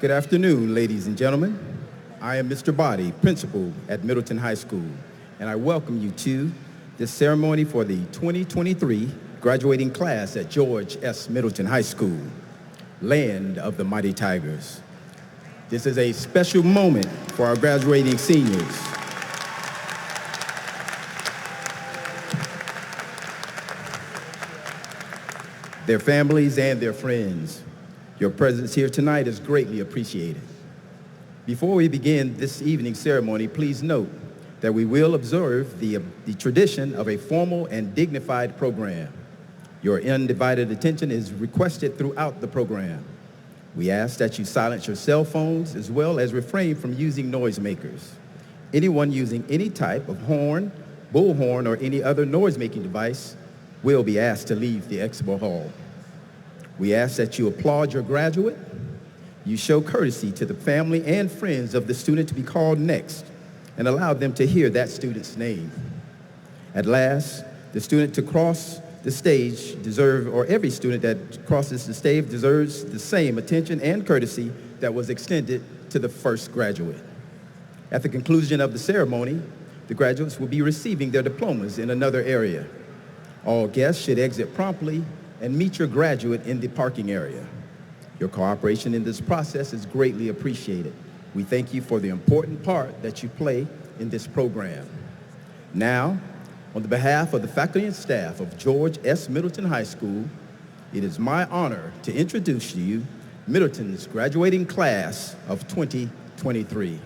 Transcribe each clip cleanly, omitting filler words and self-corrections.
Good afternoon, ladies and gentlemen. I am Mr. Body, principal at Middleton High School, and I welcome you to this ceremony for the 2023 graduating class at George S. Middleton High School, land of the mighty Tigers. This is a special moment for our graduating seniors. Their families and their friends. Your presence here tonight is greatly appreciated. Before we begin this evening's ceremony, please note that we will observe the tradition of a formal and dignified program. Your undivided attention is requested throughout the program. We ask that you silence your cell phones as well as refrain from using noisemakers. Anyone using any type of horn, bullhorn, or any other noise-making device will be asked to leave the expo hall. We ask that you applaud your graduate. You show courtesy to the family and friends of the student to be called next and allow them to hear that student's name. At last, the student to cross the stage every student that crosses the stage deserves the same attention and courtesy that was extended to the first graduate. At the conclusion of the ceremony, the graduates will be receiving their diplomas in another area. All guests should exit promptly and meet your graduate in the parking area. Your cooperation in this process is greatly appreciated. We thank you for the important part that you play in this program. Now, on the behalf of the faculty and staff of George S. Middleton High School, it is my honor to introduce to you Middleton's graduating class of 2023.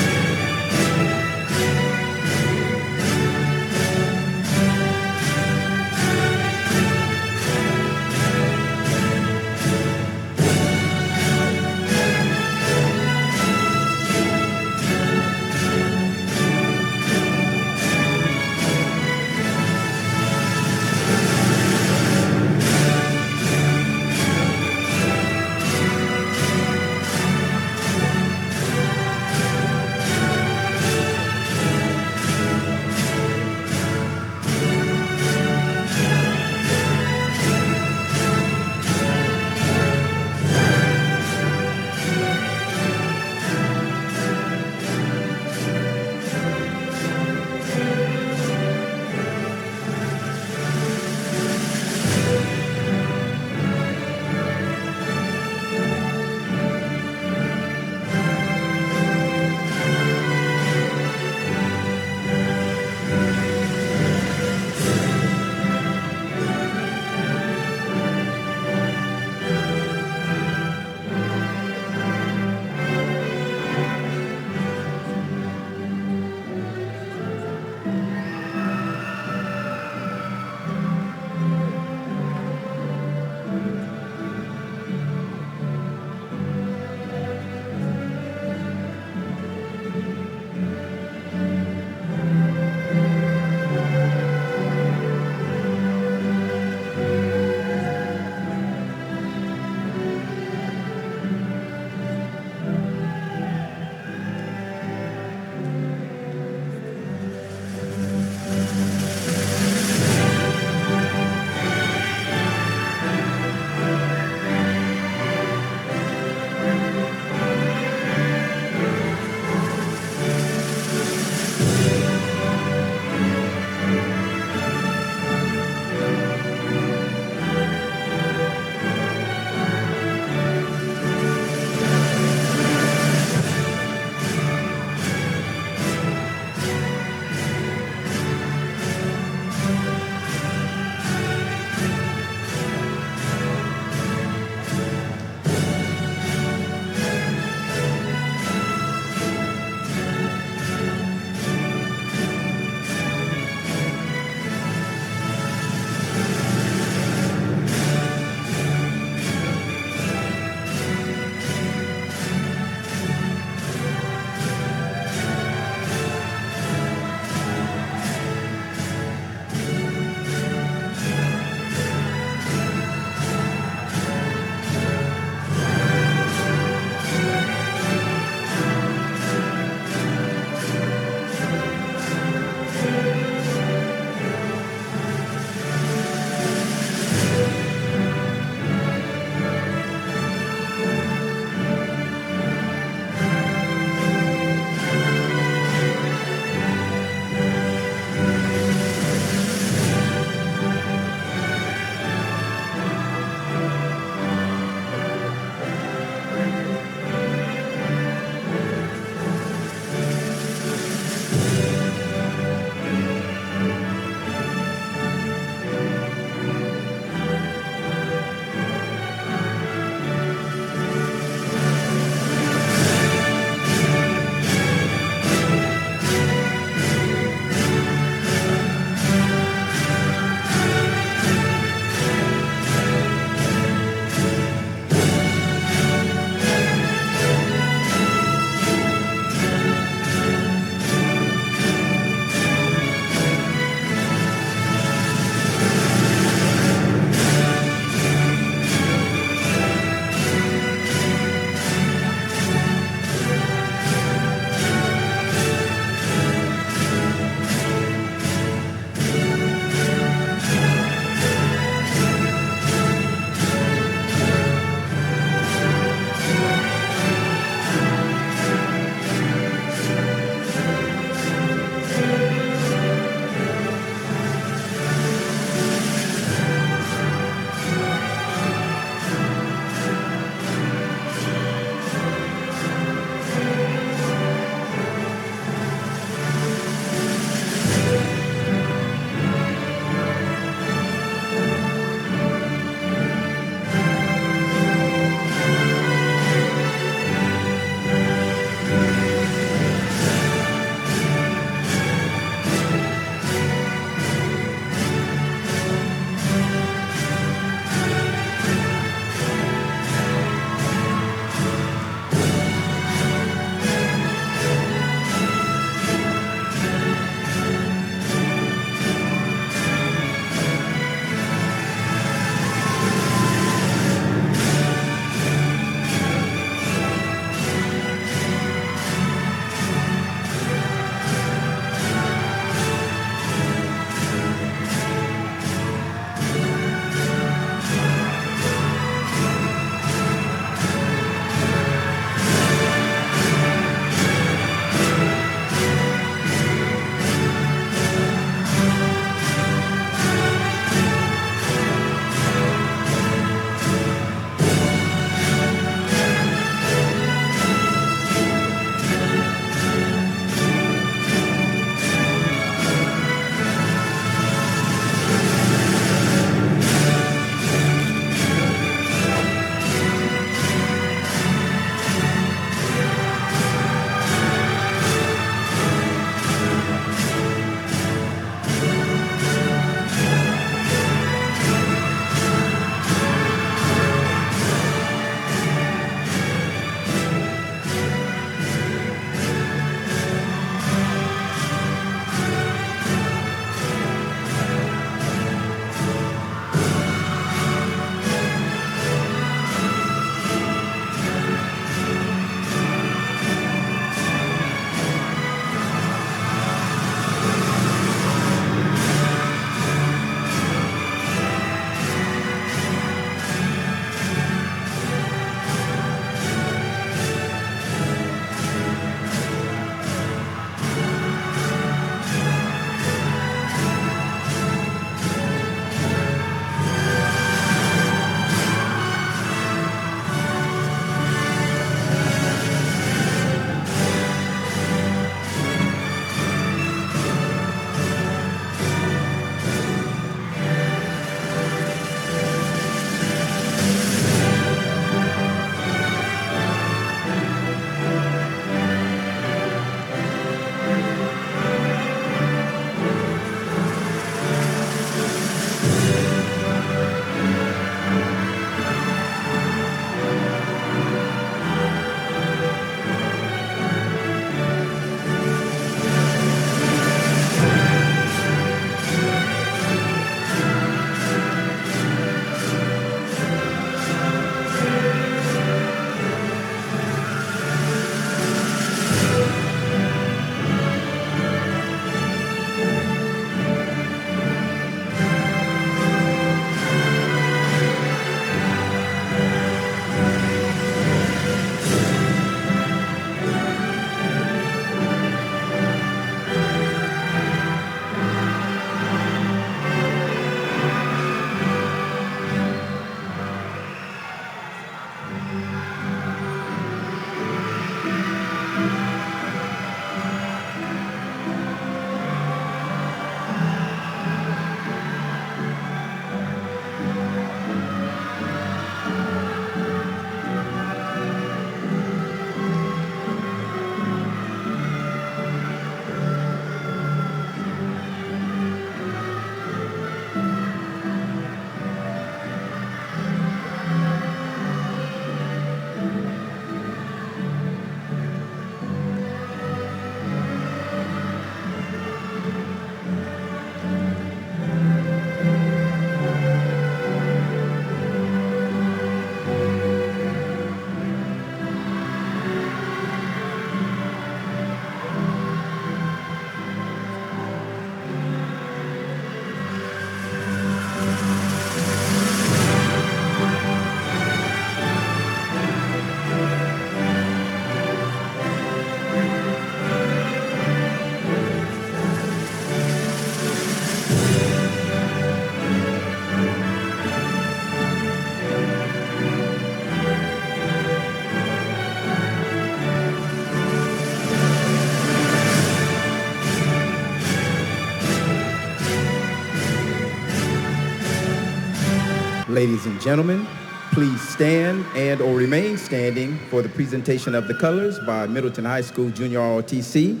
Ladies and gentlemen, please stand and or remain standing for the presentation of the colors by Middleton High School Junior ROTC,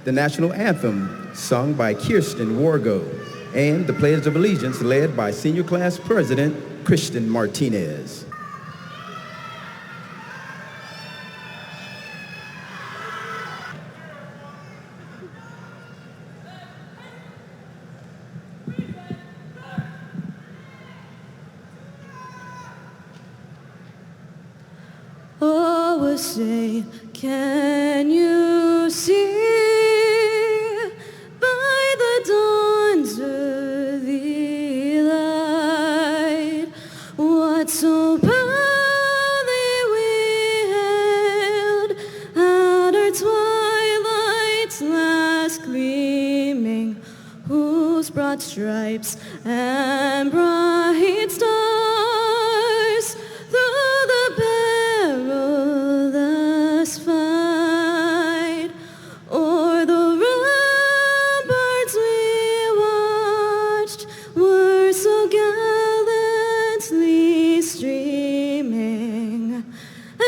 the national anthem sung by Kirsten Wargo, and the Pledge of Allegiance led by Senior Class President Christian Martinez. Oh, say, can you see by the dawn's early light what so proudly we hailed at our twilight's last gleaming, whose broad stripes and bright stars through the perilous fight o'er the ramparts we watched were so gallantly streaming, and the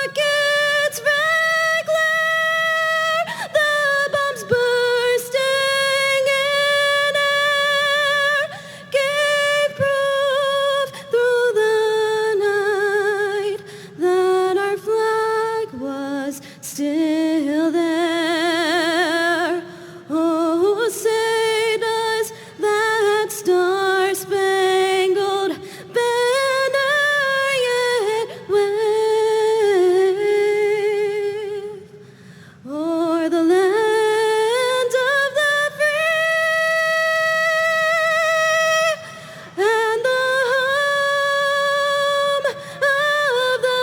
rockets' red glare, the bombs bursting in air, gave proof through the night that our flag was still there. Oh, say does that star-spangled banner yet wave o'er the land of the free and the home of the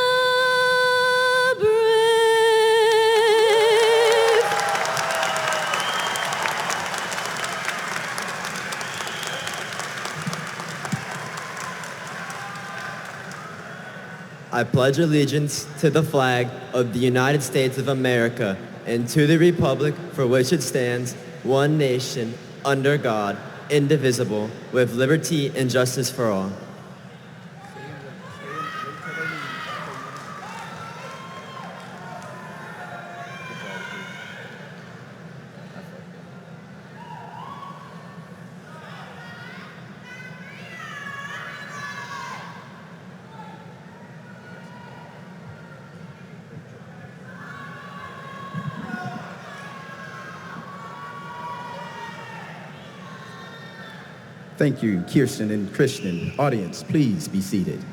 brave. I pledge allegiance to the flag of the United States of America and to the republic for which it stands, one nation, under God, indivisible, with liberty and justice for all. Thank you, Kirsten and Christian. Audience, please be seated.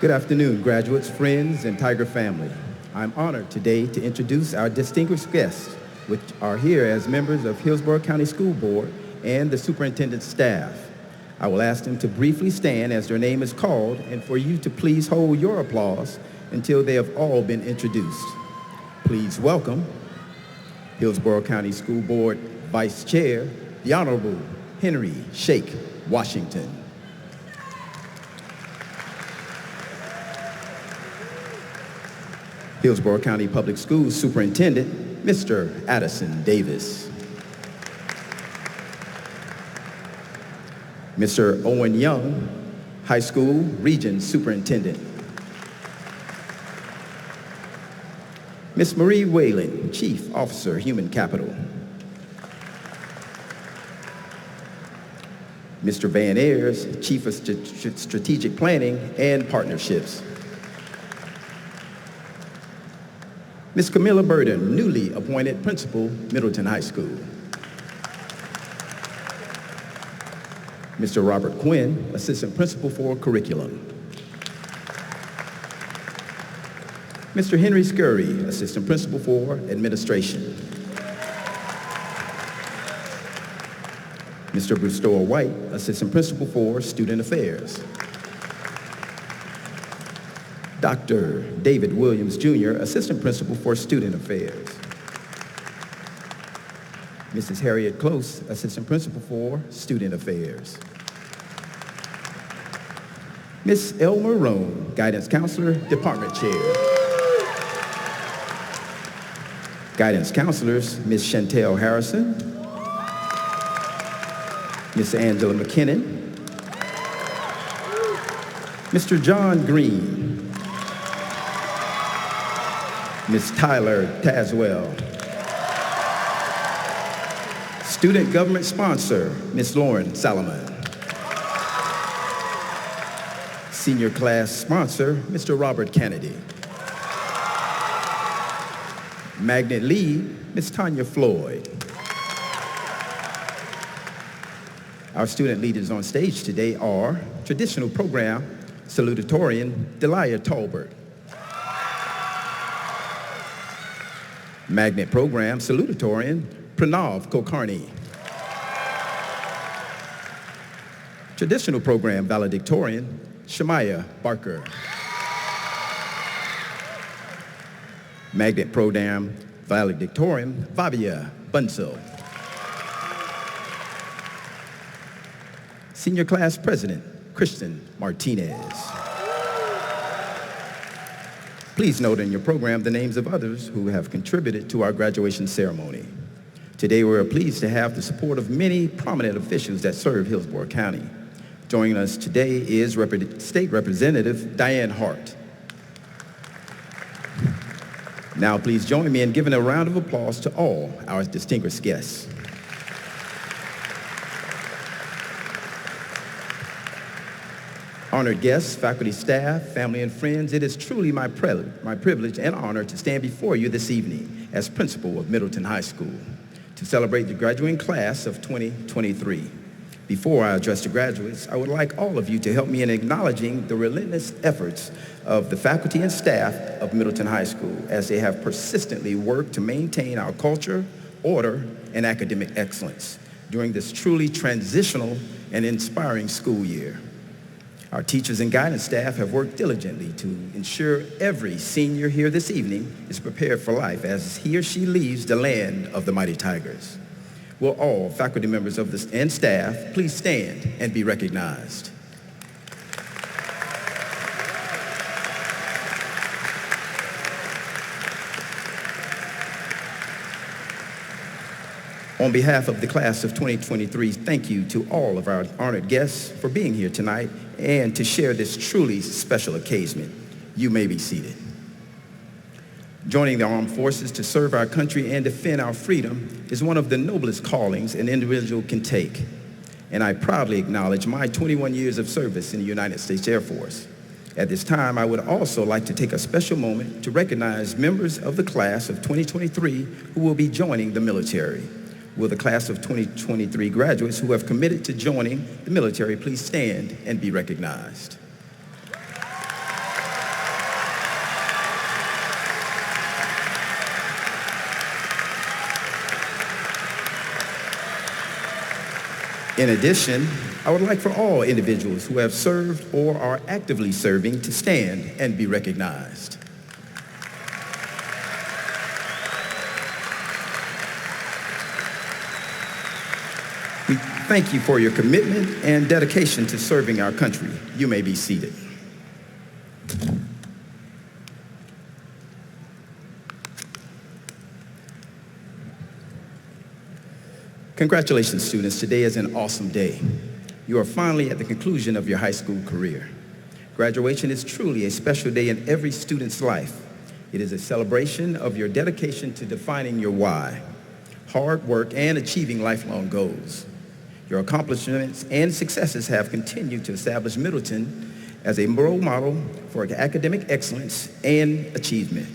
Good afternoon, graduates, friends, and Tiger family. I'm honored today to introduce our distinguished guests, which are here as members of Hillsborough County School Board and the superintendent's staff. I will ask them to briefly stand as their name is called and for you to please hold your applause until they have all been introduced. Please welcome Hillsborough County School Board Vice Chair, the Honorable Henry Shake Washington. Hillsborough County Public Schools Superintendent, Mr. Addison Davis. Mr. Owen Young, High School Region Superintendent. Ms. Marie Whalen, Chief Officer, Human Capital. Mr. Van Ayers, Chief of Strategic Planning and Partnerships. Ms. Camilla Burden, newly appointed Principal, Middleton High School. Mr. Robert Quinn, Assistant Principal for Curriculum. Mr. Henry Scurry, Assistant Principal for Administration. Mr. Brewster White, Assistant Principal for Student Affairs. Dr. David Williams, Jr., Assistant Principal for Student Affairs. Mrs. Harriet Close, Assistant Principal for Student Affairs. Ms. Elmer Roan, Guidance Counselor, Department Chair. Guidance counselors, Ms. Chantel Harrison, Ms. Angela McKinnon, Mr. John Green, Ms. Tyler Tazwell, student government sponsor, Ms. Lauren Salomon, senior class sponsor, Mr. Robert Kennedy, magnet lead, Ms. Tanya Floyd. Our student leaders on stage today are traditional program salutatorian Delia Tolbert, magnet program salutatorian Pranav Kulkarni, traditional program valedictorian Shemaya Barker, magnet program valedictorian Vavia Bunsel, senior class president Christian Martinez. Please note in your program the names of others who have contributed to our graduation ceremony. Today we are pleased to have the support of many prominent officials that serve Hillsborough County. Joining us today is State Representative Diane Hart. Now please join me in giving a round of applause to all our distinguished guests. Honored guests, faculty, staff, family, and friends, it is truly my privilege and honor to stand before you this evening as principal of Middleton High School to celebrate the graduating class of 2023. Before I address the graduates, I would like all of you to help me in acknowledging the relentless efforts of the faculty and staff of Middleton High School as they have persistently worked to maintain our culture, order, and academic excellence during this truly transitional and inspiring school year. Our teachers and guidance staff have worked diligently to ensure every senior here this evening is prepared for life as he or she leaves the land of the mighty Tigers. Will all faculty members of this and staff please stand and be recognized? On behalf of the class of 2023, thank you to all of our honored guests for being here tonight and to share this truly special occasion. You may be seated. Joining the armed forces to serve our country and defend our freedom is one of the noblest callings an individual can take. And I proudly acknowledge my 21 years of service in the United States Air Force. At this time, I would also like to take a special moment to recognize members of the class of 2023 who will be joining the military. Will the class of 2023 graduates who have committed to joining the military please stand and be recognized? In addition, I would like for all individuals who have served or are actively serving to stand and be recognized. We thank you for your commitment and dedication to serving our country. You may be seated. Congratulations, students. Today is an awesome day. You are finally at the conclusion of your high school career. Graduation is truly a special day in every student's life. It is a celebration of your dedication to defining your why, hard work, and achieving lifelong goals. Your accomplishments and successes have continued to establish Middleton as a role model for academic excellence and achievement.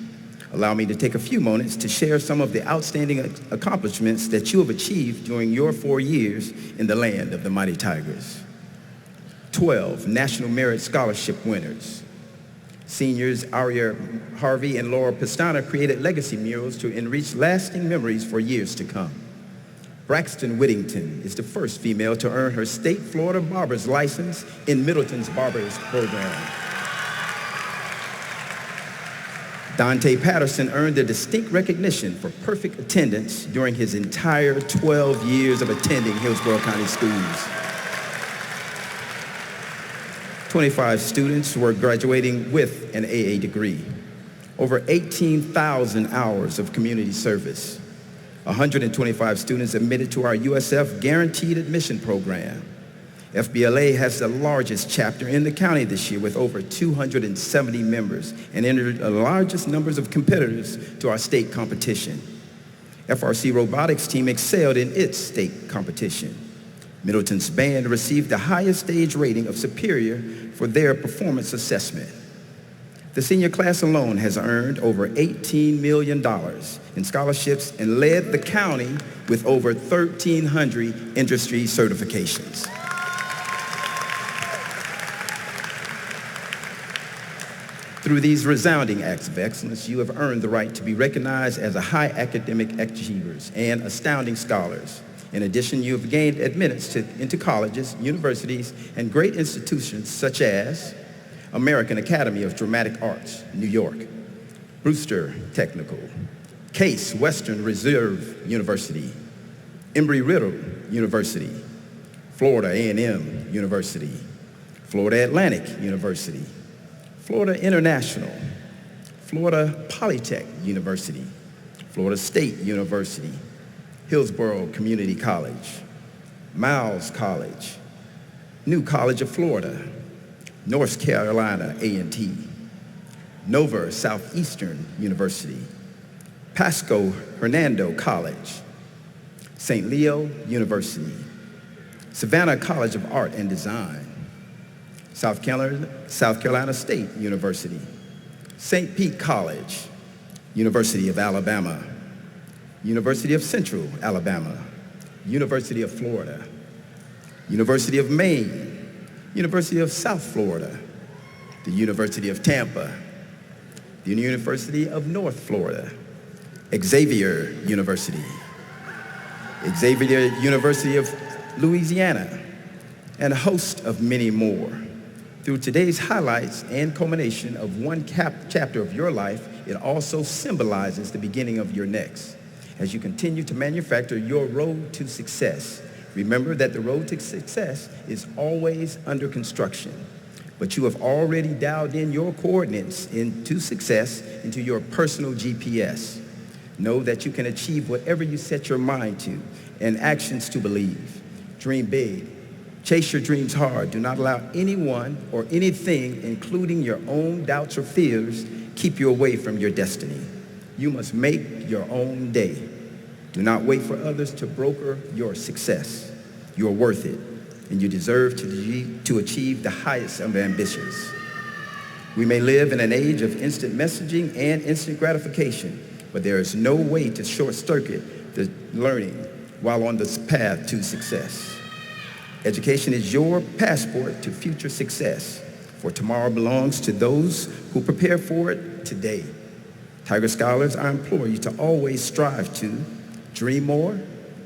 Allow me to take a few moments to share some of the outstanding accomplishments that you have achieved during your 4 years in the land of the mighty Tigers. 12 National Merit Scholarship winners. Seniors Aria Harvey and Laura Pastana created legacy murals to enrich lasting memories for years to come. Braxton Whittington is the first female to earn her state Florida barber's license in Middleton's barber's program. Dante Patterson earned a distinct recognition for perfect attendance during his entire 12 years of attending Hillsborough County schools. 25 students were graduating with an AA degree. over 18,000 hours of community service, 125 students admitted to our USF Guaranteed Admission Program. FBLA has the largest chapter in the county this year with over 270 members and entered the largest numbers of competitors to our state competition. FRC Robotics team excelled in its state competition. Middleton's band received the highest stage rating of superior for their performance assessment. The senior class alone has earned over $18 million in scholarships and led the county with over 1,300 industry certifications. Through these resounding acts of excellence, you have earned the right to be recognized as a high academic achievers and astounding scholars. In addition, you have gained admittance into colleges, universities, and great institutions such as American Academy of Dramatic Arts, New York, Brewster Technical, Case Western Reserve University, Embry-Riddle University, Florida A&M University, Florida Atlantic University, Florida International, Florida Polytech University, Florida State University, Hillsborough Community College, Miles College, New College of Florida, North Carolina A&T, Nova Southeastern University, Pasco Hernando College, St. Leo University, Savannah College of Art and Design, South Carolina State University, St. Pete College, University of Alabama, University of Central Alabama, University of Florida, University of Maine, University of South Florida, the University of Tampa, the University of North Florida, Xavier University, Xavier University of Louisiana, and a host of many more. Through today's highlights and culmination of one chapter of your life, it also symbolizes the beginning of your next. As you continue to manufacture your road to success, remember that the road to success is always under construction, but you have already dialed in your coordinates into success into your personal GPS. Know that you can achieve whatever you set your mind to and actions to believe. Dream big. Chase your dreams hard. Do not allow anyone or anything, including your own doubts or fears, keep you away from your destiny. You must make your own day. Do not wait for others to broker your success. You are worth it, and you deserve to achieve the highest of ambitions. We may live in an age of instant messaging and instant gratification, but there is no way to short-circuit the learning while on this path to success. Education is your passport to future success, for tomorrow belongs to those who prepare for it today. Tiger Scholars, I implore you to always strive to dream more,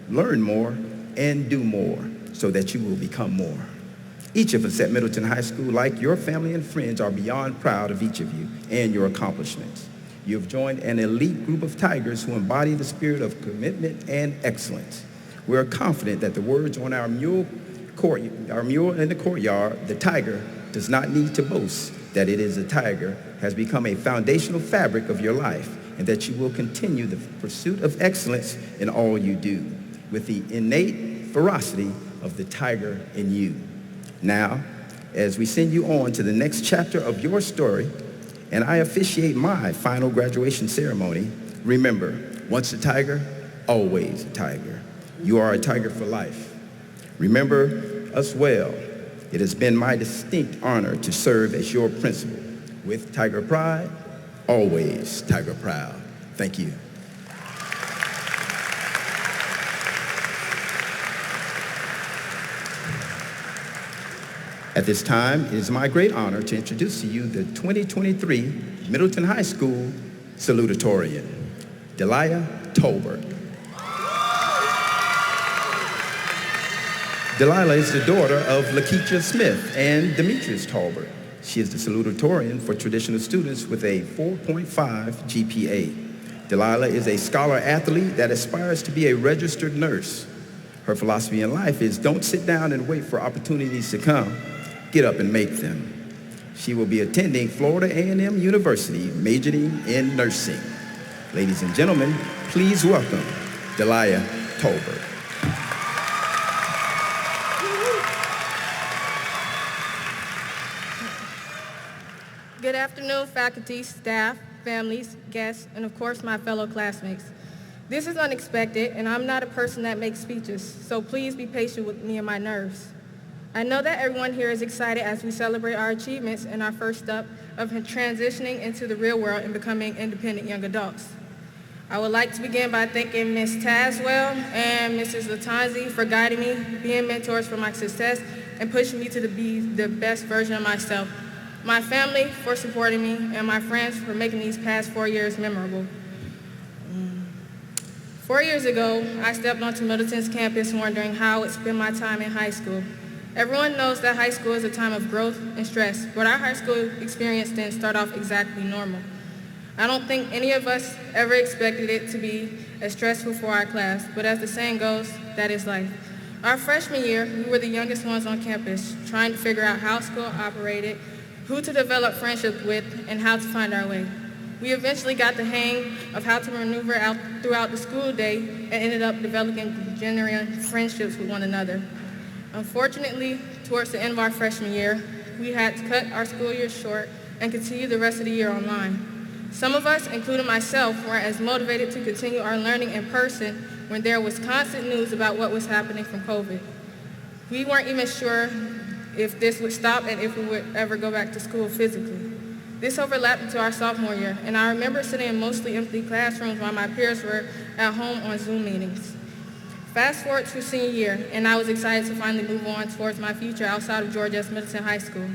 learn more, and do more so that you will become more. Each of us at Middleton High School, like your family and friends, are beyond proud of each of you and your accomplishments. You have joined an elite group of Tigers who embody the spirit of commitment and excellence. We are confident that the words on our mural in the courtyard, the tiger, does not need to boast that it is a tiger, has become a foundational fabric of your life, and that you will continue the pursuit of excellence in all you do, with the innate ferocity of the tiger in you. Now, as we send you on to the next chapter of your story, and I officiate my final graduation ceremony, remember, once a tiger, always a tiger. You are a tiger for life. Remember us well. It has been my distinct honor to serve as your principal. With Tiger Pride, always Tiger Proud. Thank you. At this time, it is my great honor to introduce to you the 2023 Middleton High School salutatorian, Delia Tolbert. Delilah is the daughter of Lakeisha Smith and Demetrius Tolbert. She is the salutatorian for traditional students with a 4.5 GPA. Delilah is a scholar athlete that aspires to be a registered nurse. Her philosophy in life is don't sit down and wait for opportunities to come. Get up and make them. She will be attending Florida A&M University, majoring in nursing. Ladies and gentlemen, please welcome Delia Tolbert. Good afternoon, faculty, staff, families, guests, and of course my fellow classmates. This is unexpected, and I'm not a person that makes speeches, so please be patient with me and my nerves. I know that everyone here is excited as we celebrate our achievements and our first step of transitioning into the real world and becoming independent young adults. I would like to begin by thanking Ms. Tazwell and Mrs. Latanzi for guiding me, being mentors for my success, and pushing me to be the best version of myself. My family for supporting me, and my friends for making these past 4 years memorable. 4 years ago, I stepped onto Middleton's campus wondering how I would spend my time in high school. Everyone knows that high school is a time of growth and stress, but our high school experience didn't start off exactly normal. I don't think any of us ever expected it to be as stressful for our class, but as the saying goes, that is life. Our freshman year, we were the youngest ones on campus, trying to figure out how school operated, who to develop friendships with, and how to find our way. We eventually got the hang of how to maneuver out throughout the school day and ended up developing genuine friendships with one another. Unfortunately, towards the end of our freshman year, we had to cut our school year short and continue the rest of the year online. Some of us, including myself, weren't as motivated to continue our learning in person when there was constant news about what was happening from COVID. We weren't even sure if this would stop and if we would ever go back to school physically. This overlapped into our sophomore year, and I remember sitting in mostly empty classrooms while my peers were at home on Zoom meetings. Fast forward to senior year, and I was excited to finally move on towards my future outside of Georgia's Middleton High School.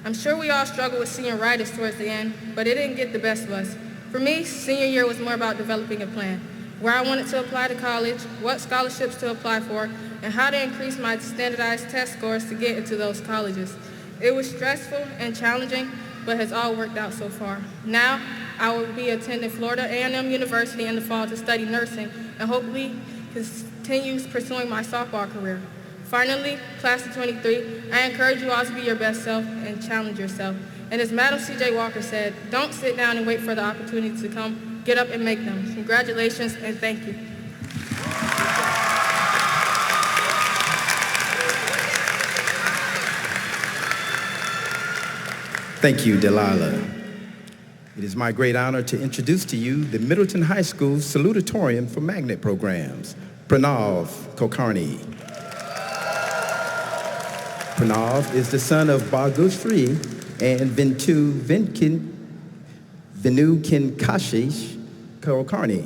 I'm sure we all struggled with senioritis towards the end, but it didn't get the best of us. For me, senior year was more about developing a plan, where I wanted to apply to college, what scholarships to apply for, and how to increase my standardized test scores to get into those colleges. It was stressful and challenging, but has all worked out so far. Now, I will be attending Florida A&M University in the fall to study nursing and hopefully continue pursuing my softball career. Finally, class of 23, I encourage you all to be your best self and challenge yourself. And as Madam C.J. Walker said, don't sit down and wait for the opportunity to come. Get up and make them. Congratulations and thank you. Thank you, Delilah. It is my great honor to introduce to you the Middleton High School Salutatorium for Magnet Programs, Pranav Kulkarni. Pranav is the son of Bhagushree and Vinu Kinkashish Kulkarni.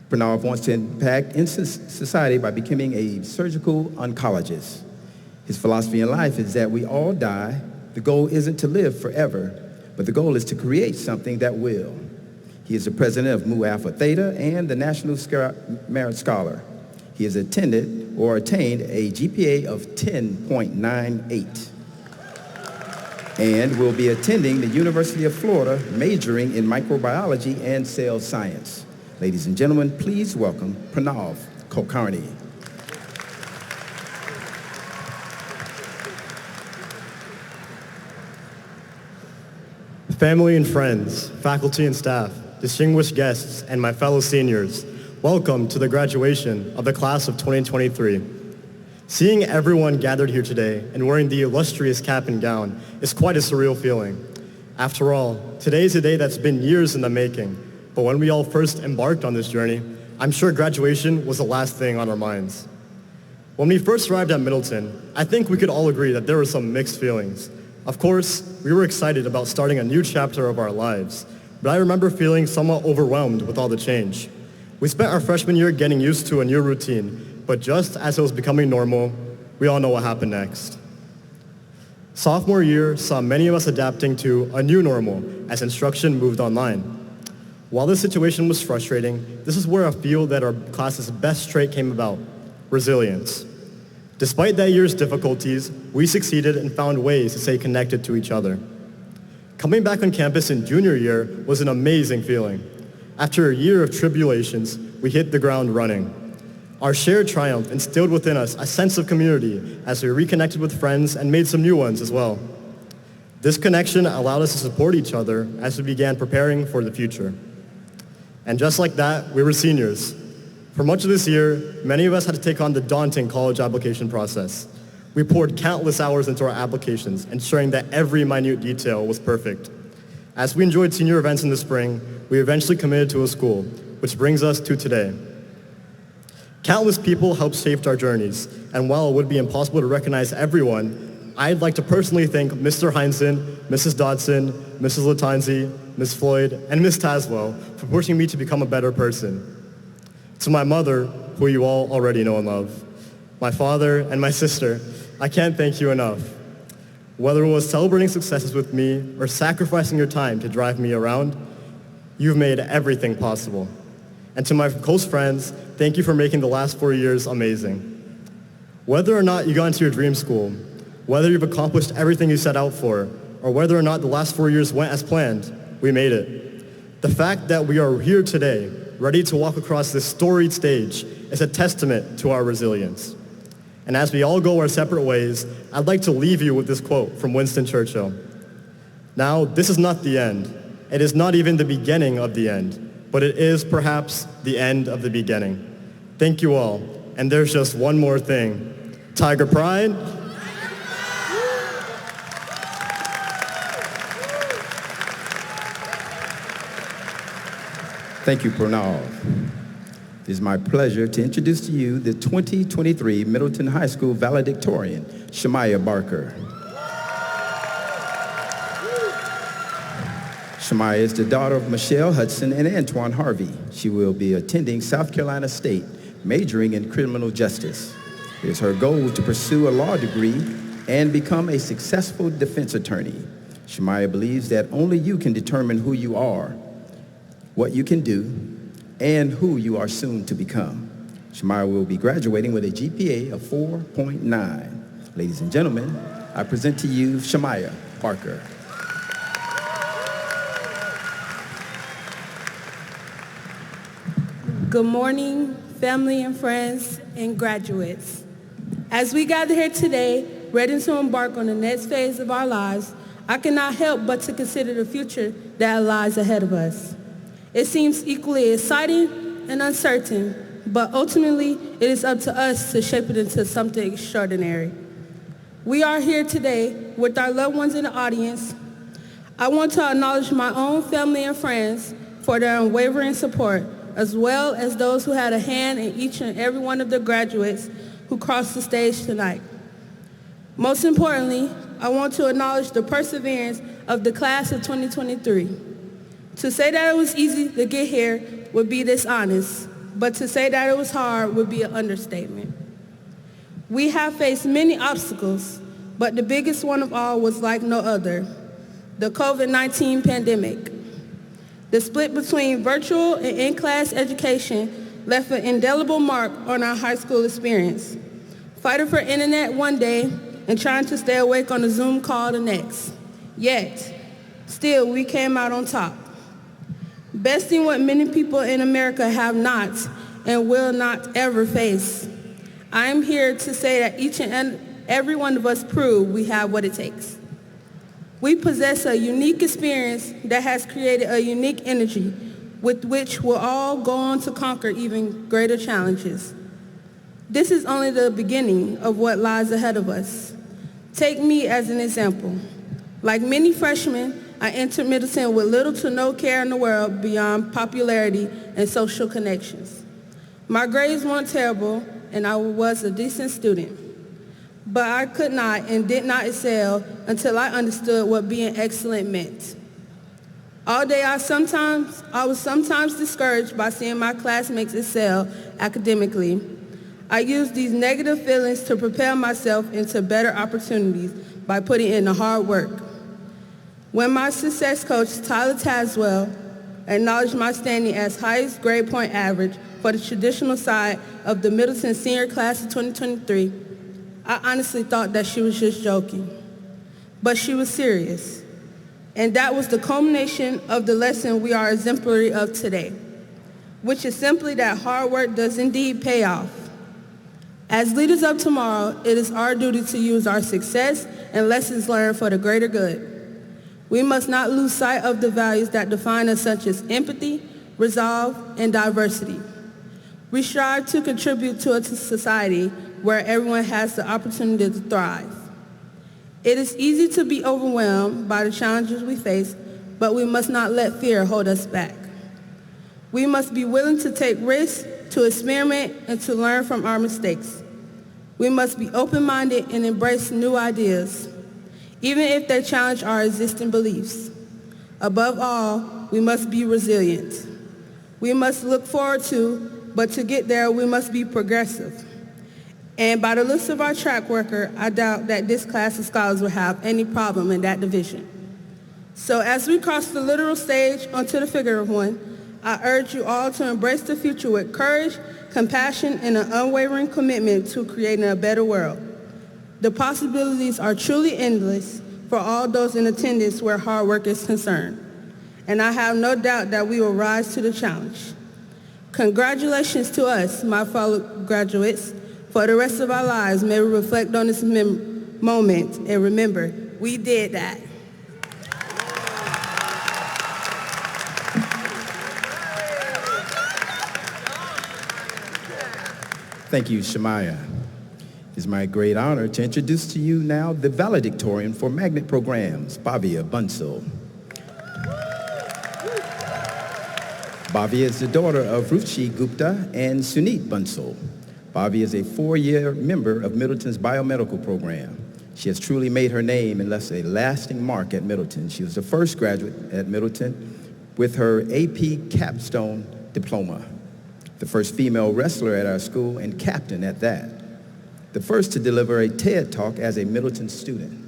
Pranav wants to impact in society by becoming a surgical oncologist. His philosophy in life is that we all die. The goal isn't to live forever, but the goal is to create something that will. He is the president of Mu Alpha Theta and the National Merit Scholar. He has attended or attained a GPA of 10.98 and will be attending the University of Florida, majoring in microbiology and cell science. Ladies and gentlemen, please welcome Pranav Kulkarni. Family and friends, faculty and staff, distinguished guests, and my fellow seniors, welcome to the graduation of the class of 2023. Seeing everyone gathered here today and wearing the illustrious cap and gown is quite a surreal feeling. After all, today is a day that's been years in the making, but when we all first embarked on this journey, I'm sure graduation was the last thing on our minds. When we first arrived at Middleton, I think we could all agree that there were some mixed feelings. Of course, we were excited about starting a new chapter of our lives, but I remember feeling somewhat overwhelmed with all the change. We spent our freshman year getting used to a new routine, but just as it was becoming normal, we all know what happened next. Sophomore year saw many of us adapting to a new normal as instruction moved online. While this situation was frustrating, this is where I feel that our class's best trait came about: resilience. Despite that year's difficulties, we succeeded and found ways to stay connected to each other. Coming back on campus in junior year was an amazing feeling. After a year of tribulations, we hit the ground running. Our shared triumph instilled within us a sense of community as we reconnected with friends and made some new ones as well. This connection allowed us to support each other as we began preparing for the future. And just like that, we were seniors. For much of this year, many of us had to take on the daunting college application process. We poured countless hours into our applications, ensuring that every minute detail was perfect. As we enjoyed senior events in the spring, we eventually committed to a school, which brings us to today. Countless people helped shape our journeys, and while it would be impossible to recognize everyone, I'd like to personally thank Mr. Heinzen, Mrs. Dodson, Mrs. Latanzi, Ms. Floyd, and Ms. Taswell for pushing me to become a better person. To my mother, who you all already know and love, my father, and my sister, I can't thank you enough. Whether it was celebrating successes with me or sacrificing your time to drive me around, you've made everything possible. And to my close friends, thank you for making the last 4 years amazing. Whether or not you got into your dream school, whether you've accomplished everything you set out for, or whether or not the last 4 years went as planned, we made it. The fact that we are here today, ready to walk across this storied stage, is a testament to our resilience. And as we all go our separate ways, I'd like to leave you with this quote from Winston Churchill. Now, this is not the end. It is not even the beginning of the end, but it is perhaps the end of the beginning. Thank you all. And there's just one more thing. Tiger Pride. Thank you, Pranav. It is my pleasure to introduce to you the 2023 Middleton High School valedictorian, Shamaya Barker. Shamaya is the daughter of Michelle Hudson and Antoine Harvey. She will be attending South Carolina State, majoring in criminal justice. It is her goal to pursue a law degree and become a successful defense attorney. Shamaya believes that only you can determine who you are, what you can do, and who you are soon to become. Shamaya will be graduating with a GPA of 4.9. Ladies and gentlemen, I present to you Shamaya Barker. Good morning, family and friends and graduates. As we gather here today, ready to embark on the next phase of our lives, I cannot help but to consider the future that lies ahead of us. It seems equally exciting and uncertain, but ultimately it is up to us to shape it into something extraordinary. We are here today with our loved ones in the audience. I want to acknowledge my own family and friends for their unwavering support, as well as those who had a hand in each and every one of the graduates who crossed the stage tonight. Most importantly, I want to acknowledge the perseverance of the class of 2023. To say that it was easy to get here would be dishonest, but to say that it was hard would be an understatement. We have faced many obstacles, but the biggest one of all was like no other, the COVID-19 pandemic. The split between virtual and in-class education left an indelible mark on our high school experience. Fighting for internet one day and trying to stay awake on a Zoom call the next. Yet, still we came out on top. Besting what many people in America have not and will not ever face. I am here to say that each and every one of us prove we have what it takes. We possess a unique experience that has created a unique energy with which we'll all go on to conquer even greater challenges. This is only the beginning of what lies ahead of us. Take me as an example. Like many freshmen, I entered Middleton with little to no care in the world beyond popularity and social connections. My grades weren't terrible, and I was a decent student. But I could not and did not excel until I understood what being excellent meant. All day I was sometimes discouraged by seeing my classmates excel academically. I used these negative feelings to prepare myself into better opportunities by putting in the hard work. When my success coach, Tyler Taswell, acknowledged my standing as highest grade point average for the traditional side of the Middleton senior class of 2023, I honestly thought that she was just joking. But she was serious. And that was the culmination of the lesson we are exemplary of today, which is simply that hard work does indeed pay off. As leaders of tomorrow, it is our duty to use our success and lessons learned for the greater good. We must not lose sight of the values that define us, such as empathy, resolve, and diversity. We strive to contribute to a society where everyone has the opportunity to thrive. It is easy to be overwhelmed by the challenges we face, but we must not let fear hold us back. We must be willing to take risks, to experiment, and to learn from our mistakes. We must be open-minded and embrace new ideas, even if they challenge our existing beliefs. Above all, we must be resilient. We must look forward to, but to get there, we must be progressive. And by the looks of our track record, I doubt that this class of scholars will have any problem in that division. So as we cross the literal stage onto the figurative one, I urge you all to embrace the future with courage, compassion, and an unwavering commitment to creating a better world. The possibilities are truly endless for all those in attendance where hard work is concerned. And I have no doubt that we will rise to the challenge. Congratulations to us, my fellow graduates. For the rest of our lives, may we reflect on this moment and remember, we did that. Thank you, Shemaya. It is my great honor to introduce to you now the valedictorian for magnet programs, Bhavya Bansal. Bhavya is the daughter of Ruchi Gupta and Sunit Bansal. Bhavya is a 4-year member of Middleton's biomedical program. She has truly made her name and left a lasting mark at Middleton. She was the first graduate at Middleton with her AP capstone diploma, the first female wrestler at our school and captain at that, the first to deliver a TED Talk as a Middleton student,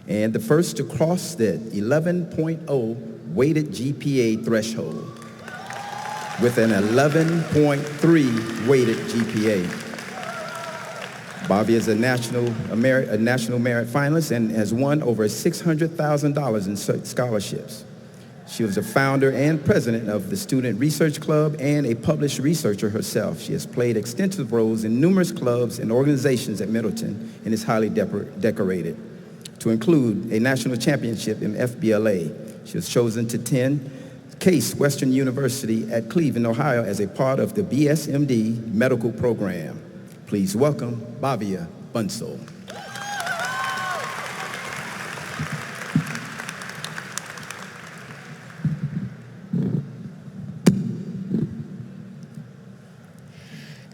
and the first to cross the 11.0 weighted GPA threshold with an 11.3 weighted GPA. Bhavya is a national merit finalist and has won over $600,000 in scholarships. She was a founder and president of the Student Research Club and a published researcher herself. She has played extensive roles in numerous clubs and organizations at Middleton and is highly decorated, to include a national championship in FBLA. She was chosen to attend Case Western University at Cleveland, Ohio as a part of the BSMD medical program. Please welcome Bhavya Bansal.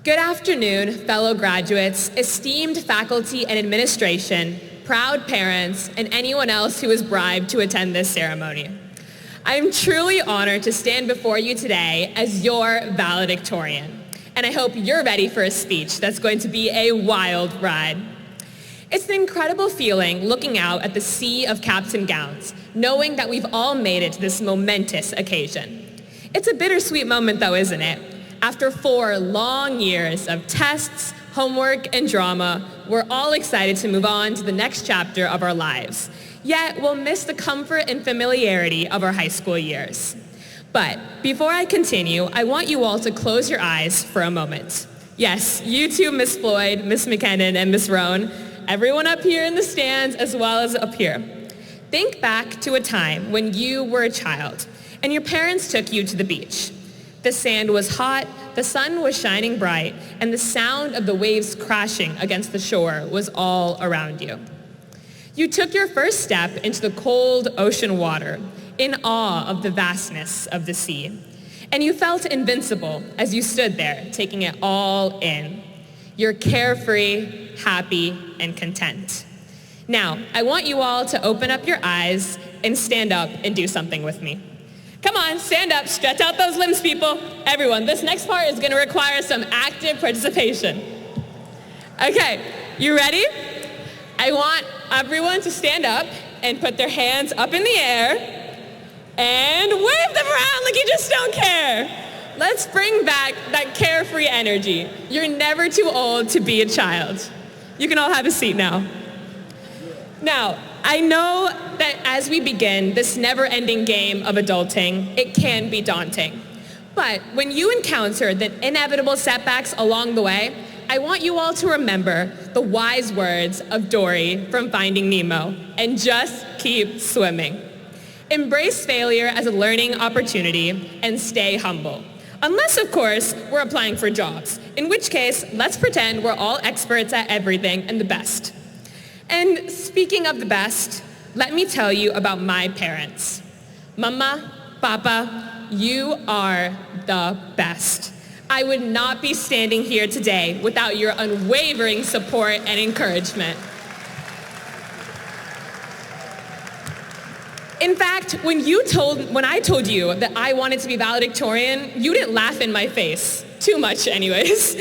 Good afternoon, fellow graduates, esteemed faculty and administration, proud parents, and anyone else who was bribed to attend this ceremony. I am truly honored to stand before you today as your valedictorian, and I hope you're ready for a speech that's going to be a wild ride. It's an incredible feeling looking out at the sea of caps and gowns, knowing that we've all made it to this momentous occasion. It's a bittersweet moment though, isn't it? After 4 long years of tests, homework, and drama, we're all excited to move on to the next chapter of our lives. Yet, we'll miss the comfort and familiarity of our high school years. But before I continue, I want you all to close your eyes for a moment. Yes, you too, Miss Floyd, Miss McKinnon, and Miss Roan, everyone up here in the stands as well as up here. Think back to a time when you were a child and your parents took you to the beach. The sand was hot, the sun was shining bright, and the sound of the waves crashing against the shore was all around you. You took your first step into the cold ocean water, in awe of the vastness of the sea. And you felt invincible as you stood there, taking it all in. You're carefree, happy, and content. Now, I want you all to open up your eyes and stand up and do something with me. Come on, stand up, stretch out those limbs, people. Everyone, this next part is gonna require some active participation. Okay, you ready? I want everyone to stand up and put their hands up in the air and wave them around like you just don't care. Let's bring back that carefree energy. You're never too old to be a child. You can all have a seat now. Now, I know that as we begin this never-ending game of adulting, it can be daunting. But when you encounter the inevitable setbacks along the way, I want you all to remember the wise words of Dory from Finding Nemo, and just keep swimming. Embrace failure as a learning opportunity and stay humble. Unless, of course, we're applying for jobs, in which case, let's pretend we're all experts at everything and the best. And speaking of the best, let me tell you about my parents. Mama, Papa, you are the best. I would not be standing here today without your unwavering support and encouragement. In fact, when I told you that I wanted to be valedictorian, you didn't laugh in my face. Too much anyways.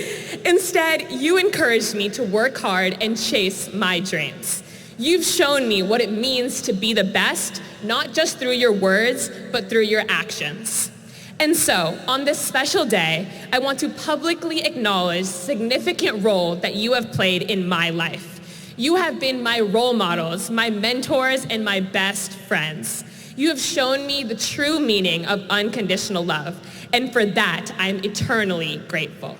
Instead, you encouraged me to work hard and chase my dreams. You've shown me what it means to be the best, not just through your words, but through your actions. And so, on this special day, I want to publicly acknowledge the significant role that you have played in my life. You have been my role models, my mentors, and my best friends. You have shown me the true meaning of unconditional love, and for that, I'm eternally grateful.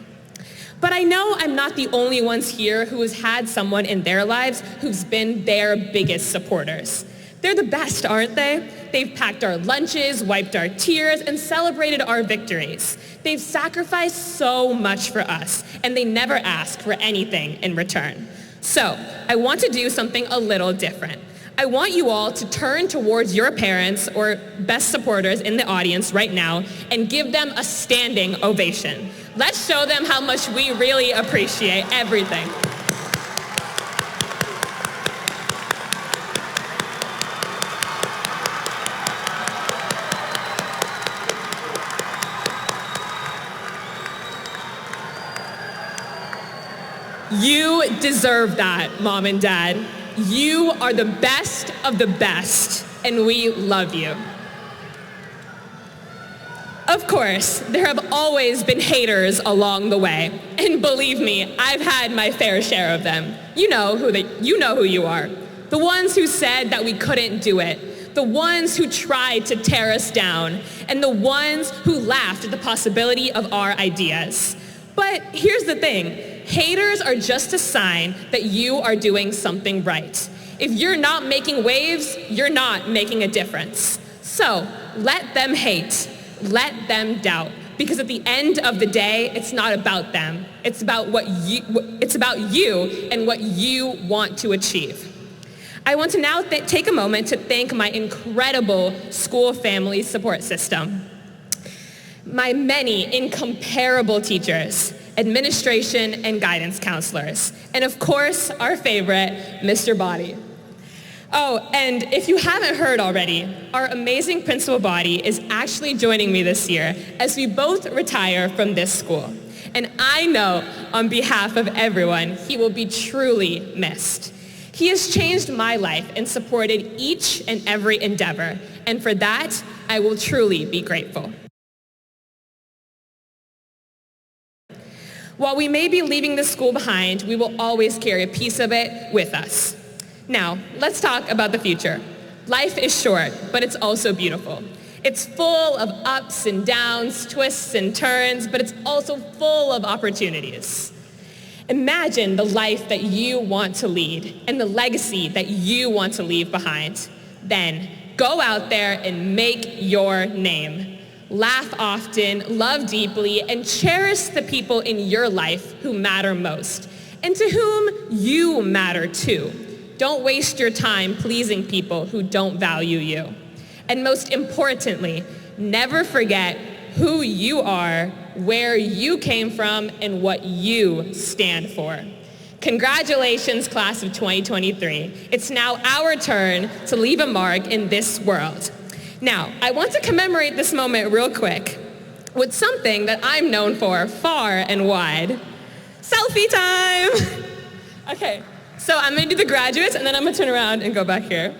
But I know I'm not the only ones here who has had someone in their lives who's been their biggest supporters. They're the best, aren't they? They've packed our lunches, wiped our tears, and celebrated our victories. They've sacrificed so much for us, and they never ask for anything in return. So, I want to do something a little different. I want you all to turn towards your parents or best supporters in the audience right now and give them a standing ovation. Let's show them how much we really appreciate everything. You deserve that, Mom and Dad. You are the best of the best, and we love you. Of course, there have always been haters along the way, and believe me, I've had my fair share of them. You know who you are. The ones who said that we couldn't do it, the ones who tried to tear us down, and the ones who laughed at the possibility of our ideas. But here's the thing. Haters are just a sign that you are doing something right. If you're not making waves, you're not making a difference. So let them hate, let them doubt, because at the end of the day, it's not about them. It's about you and what you want to achieve. I want to now take a moment to thank my incredible school family support system. My many incomparable teachers, administration and guidance counselors, and of course, our favorite, Mr. Body. Oh, and if you haven't heard already, our amazing Principal Body is actually joining me this year as we both retire from this school. And I know on behalf of everyone, he will be truly missed. He has changed my life and supported each and every endeavor, and for that, I will truly be grateful. While we may be leaving the school behind, we will always carry a piece of it with us. Now, let's talk about the future. Life is short, but it's also beautiful. It's full of ups and downs, twists and turns, but it's also full of opportunities. Imagine the life that you want to lead and the legacy that you want to leave behind. Then, go out there and make your name. Laugh often, love deeply, and cherish the people in your life who matter most, and to whom you matter too. Don't waste your time pleasing people who don't value you. And most importantly, never forget who you are, where you came from, and what you stand for. Congratulations, class of 2023. It's now our turn to leave a mark in this world. Now, I want to commemorate this moment real quick with something that I'm known for far and wide. Selfie time! Okay, so I'm gonna do the graduates and then I'm gonna turn around and go back here.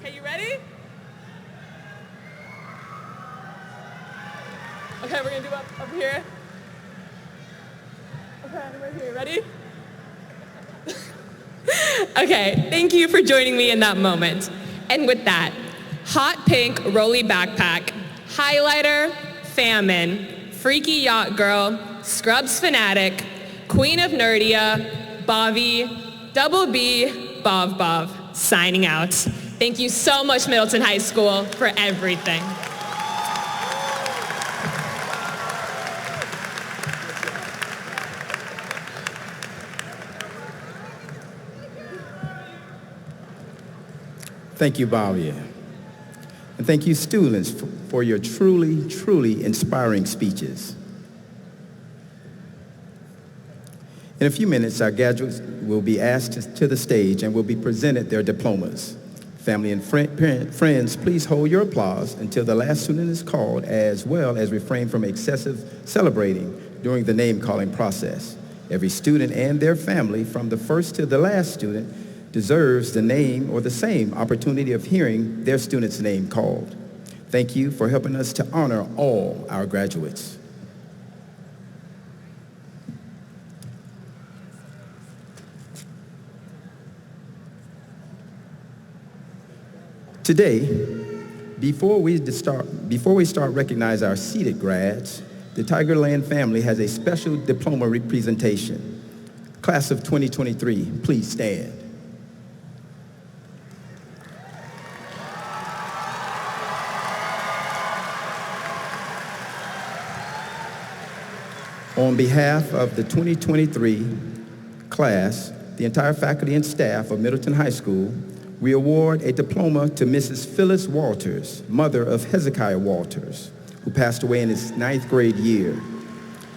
Okay, you ready? Okay, we're gonna do up here. Okay, right here, ready? Okay, thank you for joining me in that moment. And with that, hot pink rolly backpack, highlighter, famine, freaky yacht girl, Scrubs fanatic, queen of nerdia, Bobby, double B, Bov, signing out. Thank you so much, Middleton High School, for everything. Thank you, Bhavia. And thank you, students, for your truly, truly inspiring speeches. In a few minutes, our graduates will be asked to the stage and will be presented their diplomas. Family and friends, please hold your applause until the last student is called, as well as refrain from excessive celebrating during the name-calling process. Every student and their family, from the first to the last student, deserves the name or the same opportunity of hearing their student's name called. Thank you for helping us to honor all our graduates. Today, before we start recognizing our seated grads, the Tigerland family has a special diploma presentation. Class of 2023, please stand. On behalf of the 2023 class, the entire faculty and staff of Middleton High School, we award a diploma to Mrs. Phyllis Walters, mother of Hezekiah Walters, who passed away in his 9th grade year.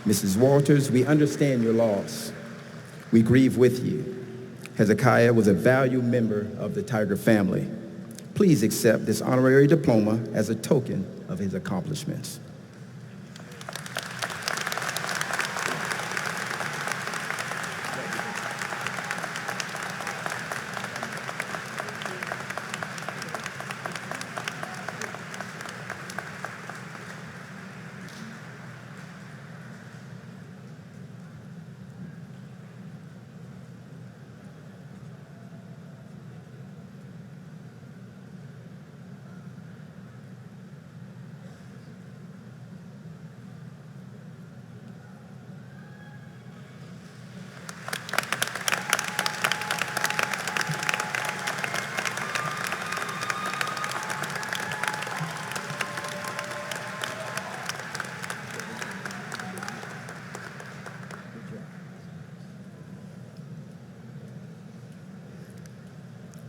Mrs. Walters, we understand your loss. We grieve with you. Hezekiah was a valued member of the Tiger family. Please accept this honorary diploma as a token of his accomplishments.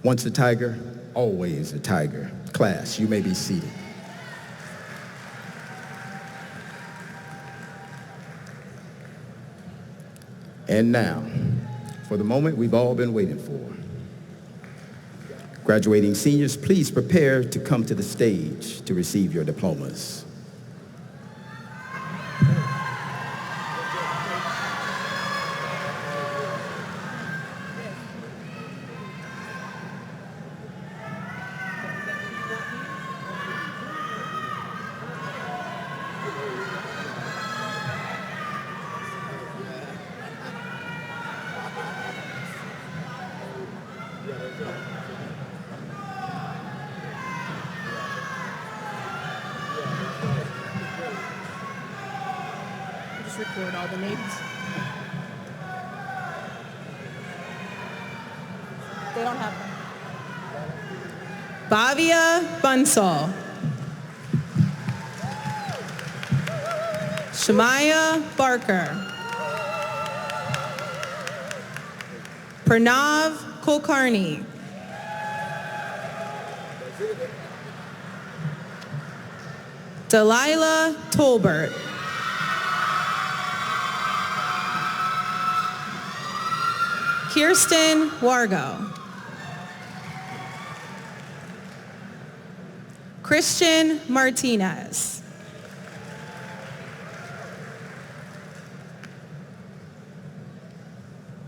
Once a Tiger, always a Tiger. Class, you may be seated. And now, for the moment we've all been waiting for. Graduating seniors, please prepare to come to the stage to receive your diplomas. Record all the names. They don't have them. Bhavia Bansal. Shemaya Barker. Pranav Kulkarni. Delilah Tolbert. Kirsten Wargo. Christian Martinez.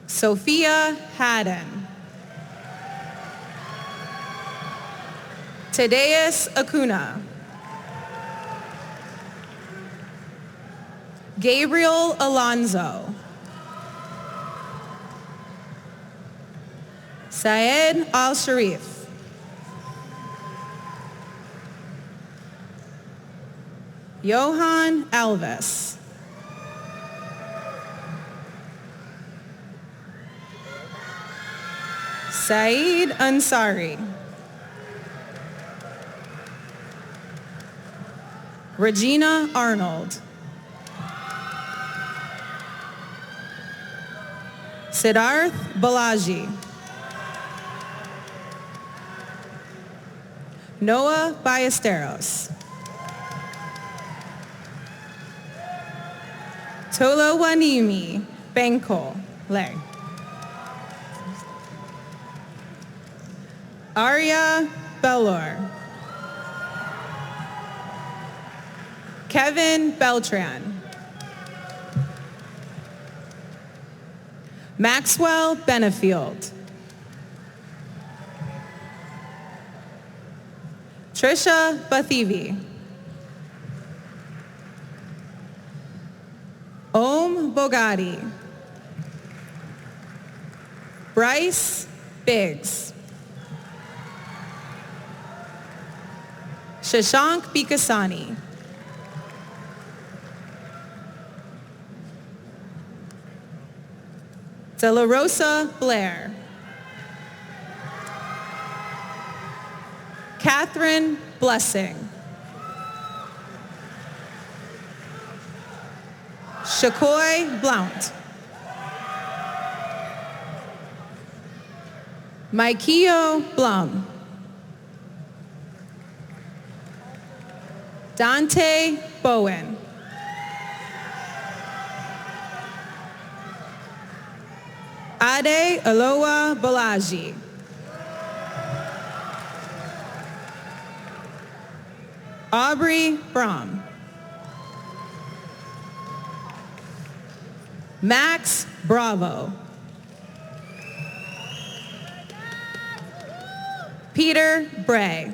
Sophia Haddon. Tadeus Acuna. Gabriel Alonzo. Syed Al-Sharif. Johan Alves. Saeed Ansari. Regina Arnold. Siddharth Balaji. Noah Ballesteros. Tolowanimi Benko Le. Arya Bellor. Kevin Beltran. Maxwell Benefield. Trisha Bathivi. Om Bogadi. Bryce Biggs. Shashank Bikasani. De La Rosa Blair. Catherine Blessing. Shakoy Blount. Mikeo Blum. Dante Bowen. Ade Aloha Balaji. Aubrey Brom. Max Bravo. Peter Bray.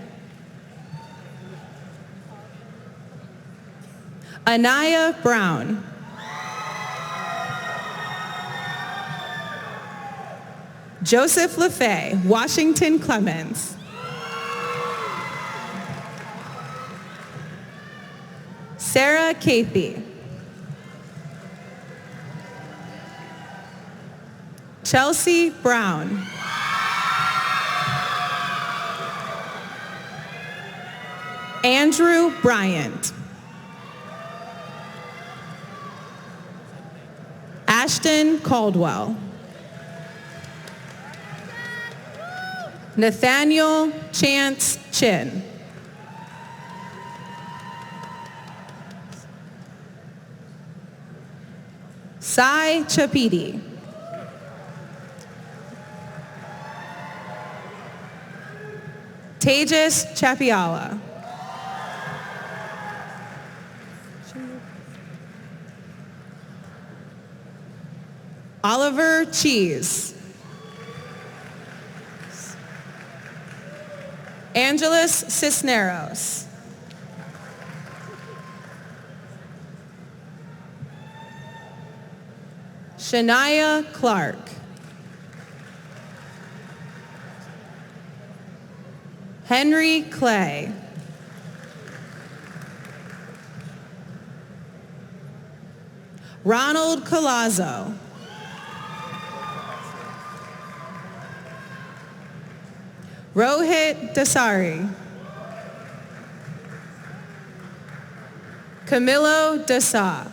Anaya Brown. Joseph LaFay, Washington Clemens. Sarah Cathy. Chelsea Brown. Andrew Bryant. Ashton Caldwell. Nathaniel Chance Chin. Sai Chapidi. Tejas Chapiala. Oliver Cheese. Angeles Cisneros. Shania Clark. Henry Clay. Ronald Colazzo. Rohit Dasari. Camilo Dasa.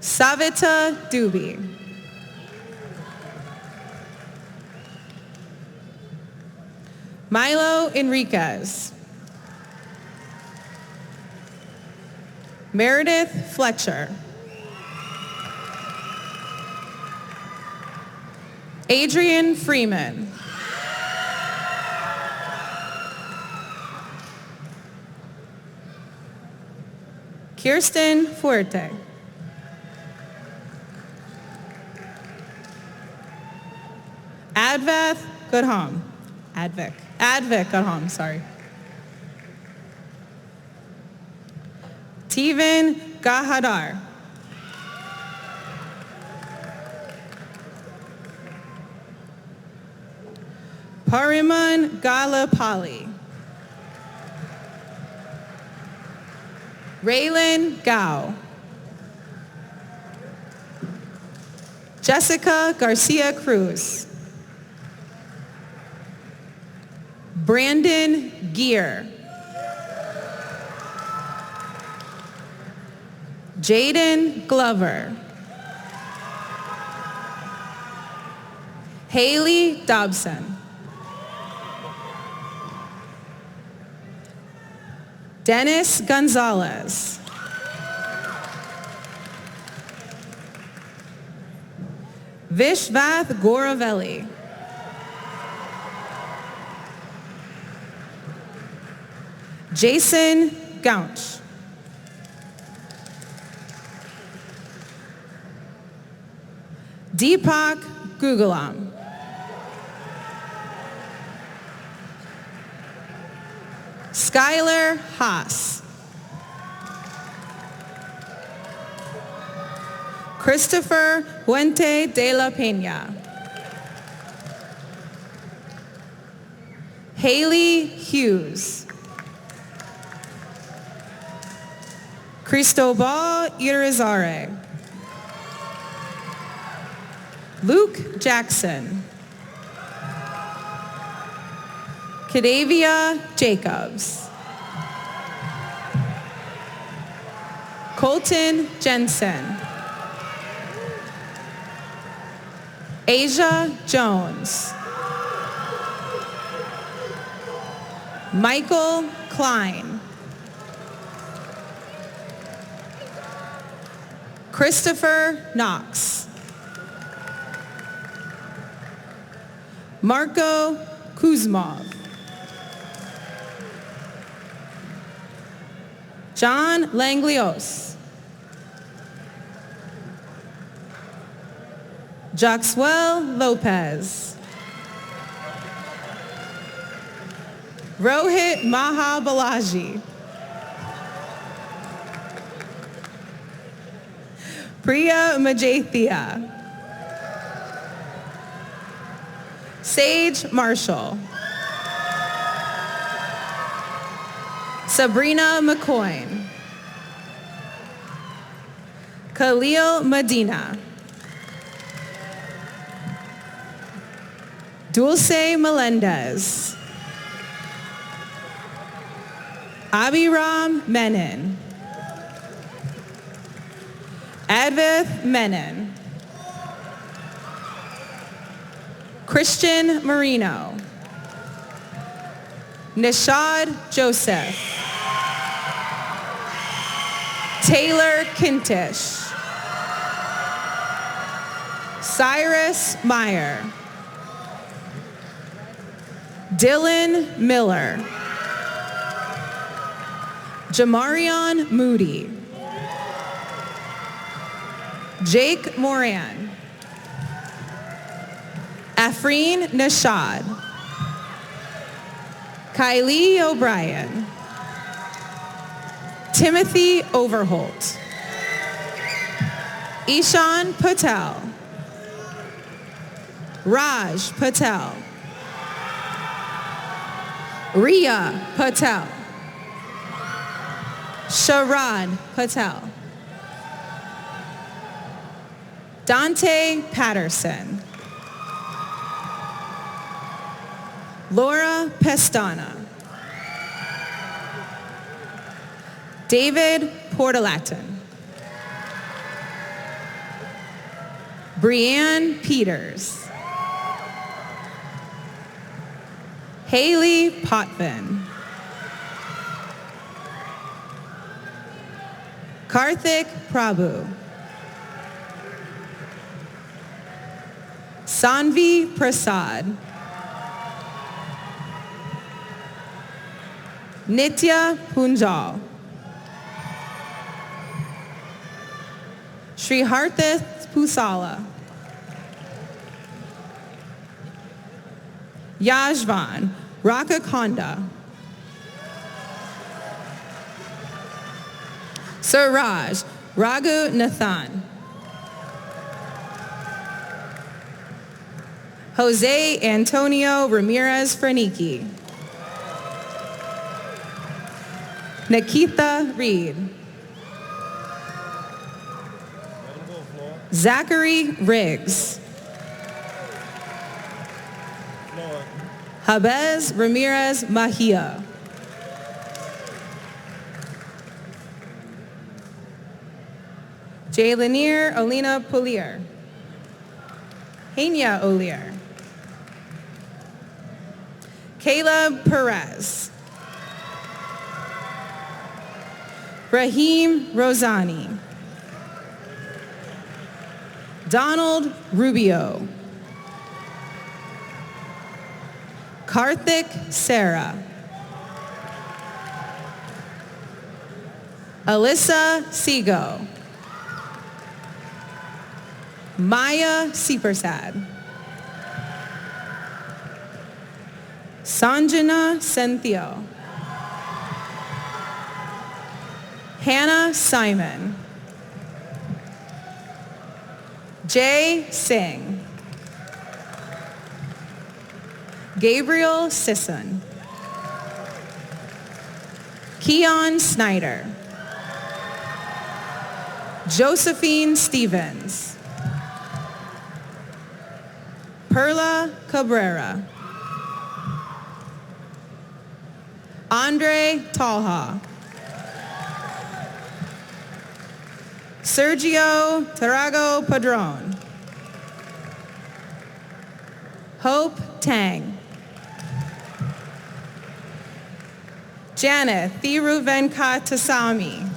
Savita Dubey. Milo Enriquez. Meredith Fletcher. Adrian Freeman. Kirsten Fuerte. Advath Goodham. Advik Goodham, sorry. Teven Gahadar. Pariman Galapali. Raylan Gao. Jessica Garcia Cruz. Brandon Gear. Jaden Glover. Haley Dobson. Dennis Gonzalez. Vishvath Goravelli. Jason Gounch. Deepak Gugalam. Skylar Haas. Christopher Huente de la Peña. Haley Hughes. Cristobal Irizarre. Luke Jackson. Kadavia Jacobs. Colton Jensen. Asia Jones. Michael Klein. Christopher Knox. Marco Kuzmov. John Langlios. Joxwell Lopez. Rohit Mahabalaji. Priya Majathia. Sage Marshall. Sabrina McCoy. Khalil Medina. Dulce Melendez. Abiram Menon. Advith Menon. Christian Marino. Nishad Joseph. Taylor Kintish. Cyrus Meyer. Dylan Miller. Jamarion Moody. Jake Moran. Afreen Nashad. Kylie O'Brien. Timothy Overholt. Ishan Patel. Raj Patel. Riya Patel. Sharad Patel. Dante Patterson. Laura Pestana. David Portalatin. Brianne Peters. Haley Potvin. Karthik Prabhu. Sanvi Prasad. Nitya Punjal. Sri Harthith Pusala. Yajvan Rakakonda. Suraj Raghu Nathan. Jose Antonio Ramirez Franiki. Nikita Reed. Zachary Riggs. Jabez Ramirez Mahia. Jaylanier Olina Polier. Hania Olier. Caleb Perez. Raheem Rosani. Donald Rubio. Karthik Sarah. Alyssa Sego. Maya Seepersad. Sanjana Senthio. Hannah Simon. Jay Singh. Gabriel Sisson. Keon Snyder. Josephine Stevens. Perla Cabrera. Andre Talha. Sergio Tarago Padron. Hope Tang. Janet Thiruvenkatasamy.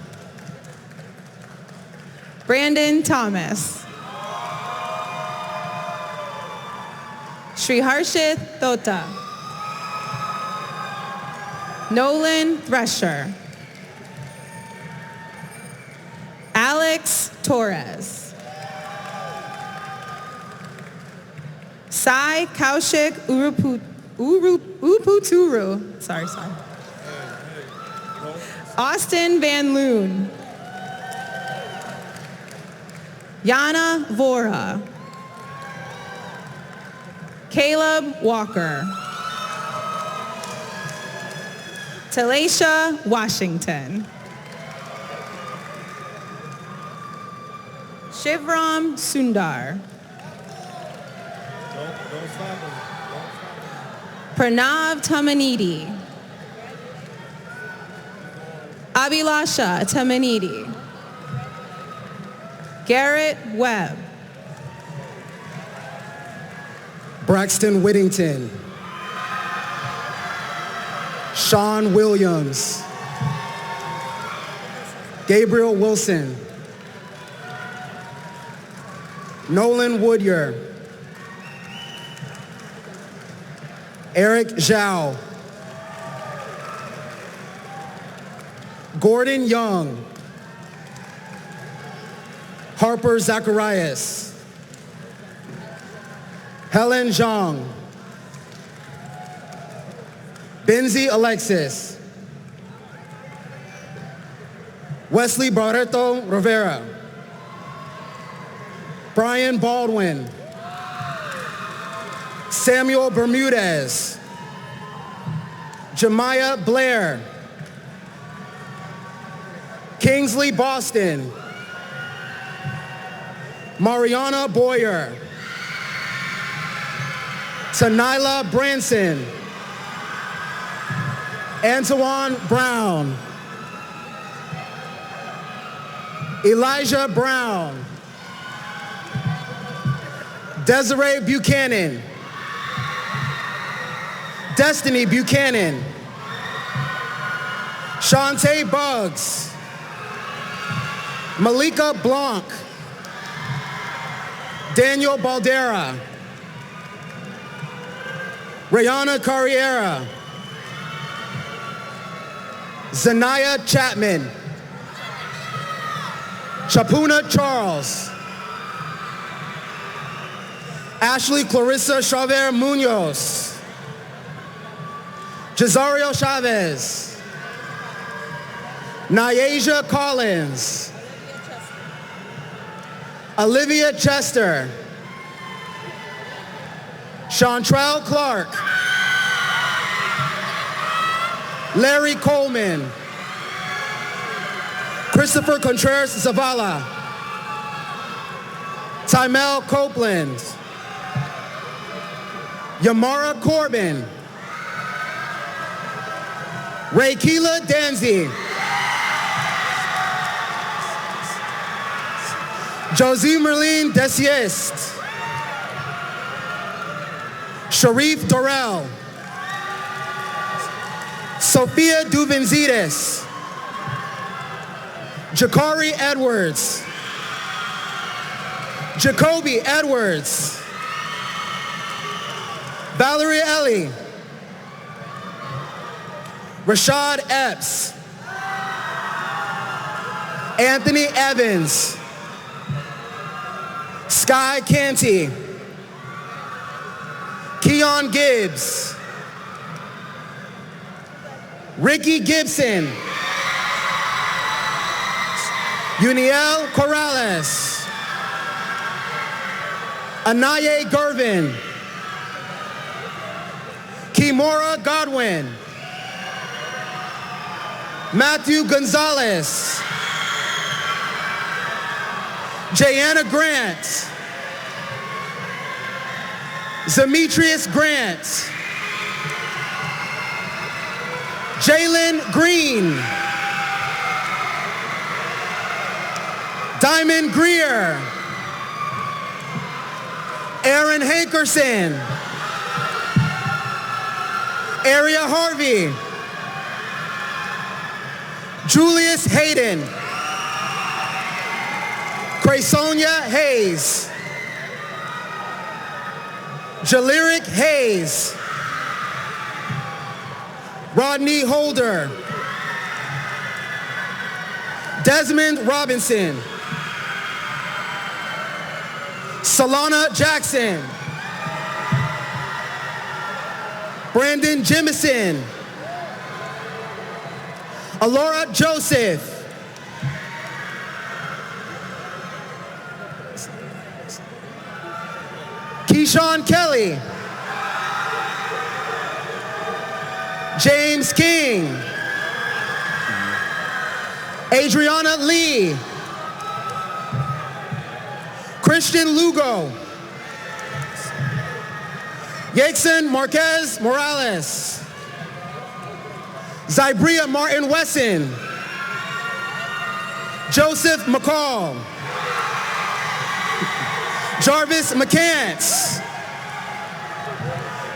Brandon Thomas. Sri Harshit Thota. Nolan Thresher. Alex Torres. Sai Kaushik Uputuru. Sorry. Austin Van Loon. Yana Vora. Caleb Walker. Talasha Washington. Shivram Sundar. Pranav Tamanidi. Abhilasha Tamanidi. Garrett Webb. Braxton Whittington. Sean Williams. Gabriel Wilson. Nolan Woodyer. Eric Zhao. Gordon Young. Harper Zacharias. Helen Zhang. Benzie Alexis. Wesley Barreto Rivera. Brian Baldwin. Samuel Bermudez. Jemiah Blair. Kingsley Boston. Mariana Boyer. Tanila Branson. Antoine Brown. Elijah Brown. Desiree Buchanan. Destiny Buchanan. Shantae Buggs. Malika Blanc. Daniel Baldera. Rayana Carriera. Zanaya Chapman. Chapuna Charles. Ashley Clarissa Chaver Munoz. Jazario Chavez. Nyasia Collins. Olivia Chester. Chantrell Clark. Larry Coleman. Christopher Contreras Zavala. Timel Copeland. Yamara Corbin. Raykeela Danzy. Josie Merlene Desiest. Sharif Dorel. Sophia Duvenzides. Jakari Edwards. Jacoby Edwards. Valerie Ellie. Rashad Epps. Anthony Evans. Sky Canty. Keon Gibbs. Ricky Gibson. Uniel Corrales. Anaye Gervin. Kimora Godwin. Matthew Gonzalez. Jayanna Grant. Demetrius Grant. Jalen Green. Diamond Greer. Aaron Hankerson. Aria Harvey. Julius Hayden. Craysonia Hayes. Jaleric Hayes. Rodney Holder. Desmond Robinson. Solana Jackson. Brandon Jemison. Alora Joseph. Keyshawn Kelly. James King. Adriana Lee. Christian Lugo. Yaxon Marquez Morales. Zybria Martin Wesson. Joseph McCall. Jarvis McCants.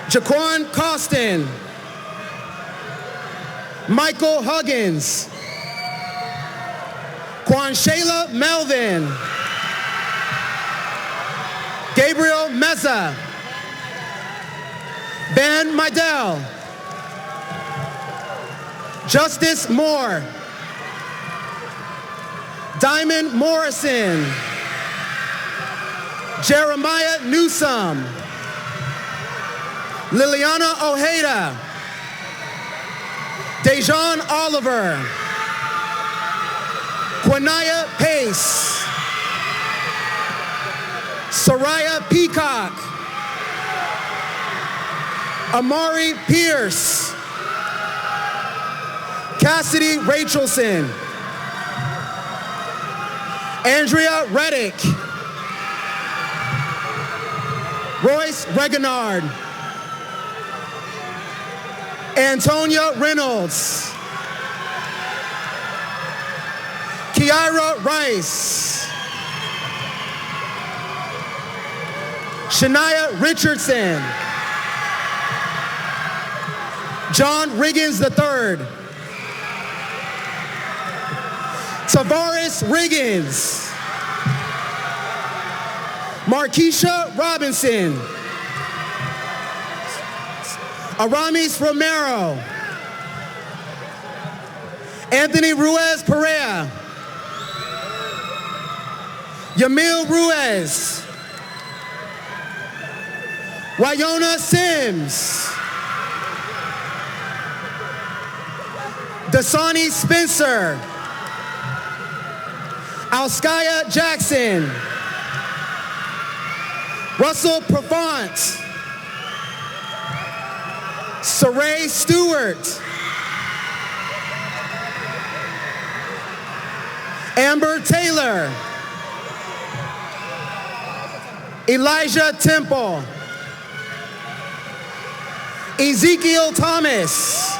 Jaquan Costin. Michael Huggins. Quanshayla Melvin. Gabriel Meza. Ben Midell. Justice Moore. Diamond Morrison. Jeremiah Newsome. Liliana Ojeda. Dejan Oliver. Quanaya Pace. Soraya Peacock. Amari Pierce. Cassidy Rachelson. Andrea Reddick. Royce Reginard. Antonia Reynolds. Kiara Rice. Shania Richardson. John Riggins III. Tavares Riggins. Markeisha Robinson. Aramis Romero. Anthony Ruiz Perea. Yamil Ruiz. Wyona Sims. Dasani Spencer. Alskaya Jackson. Russell Profant. Saray Stewart. Amber Taylor. Elijah Temple. Ezekiel Thomas.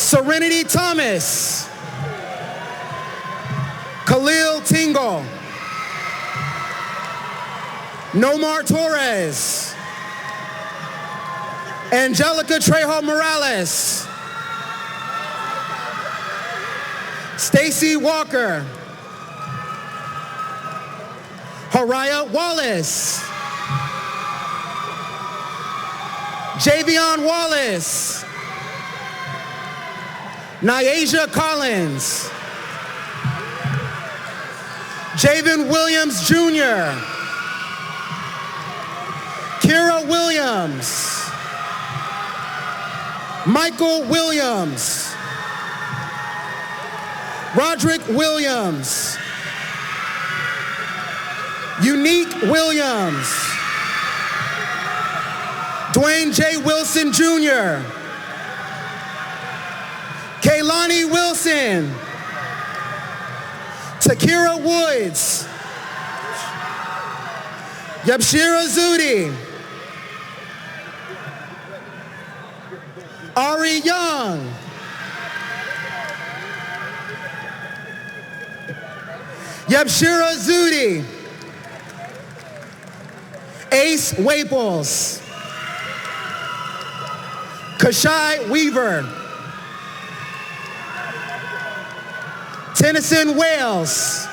Serenity Thomas. Khalil Tingle. Nomar Torres. Angelica Trejo Morales. Stacy Walker. Haraya Wallace. Javion Wallace. Nyasia Collins. Javen Williams Jr. Kira Williams. Michael Williams. Roderick Williams. Unique Williams. Dwayne J. Wilson Jr. Kaylani Wilson. Takira Woods. Yabshira Zudi. Ari Young. Yabshira Zudi. Ace Waples. Kashai Weaver. Tennyson Wales.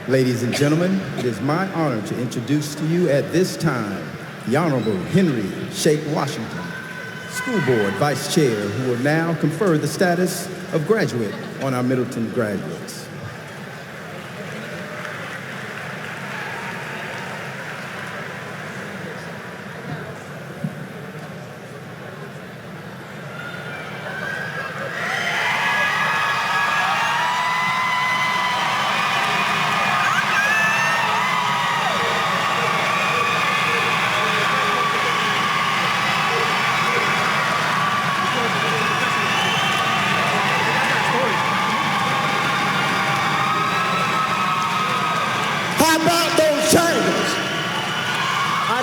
Ladies and gentlemen, it is my honor to introduce to you at this time the Honorable Henry Sheikh Washington, School Board Vice Chair, who will now confer the status of graduate on our Middleton graduates.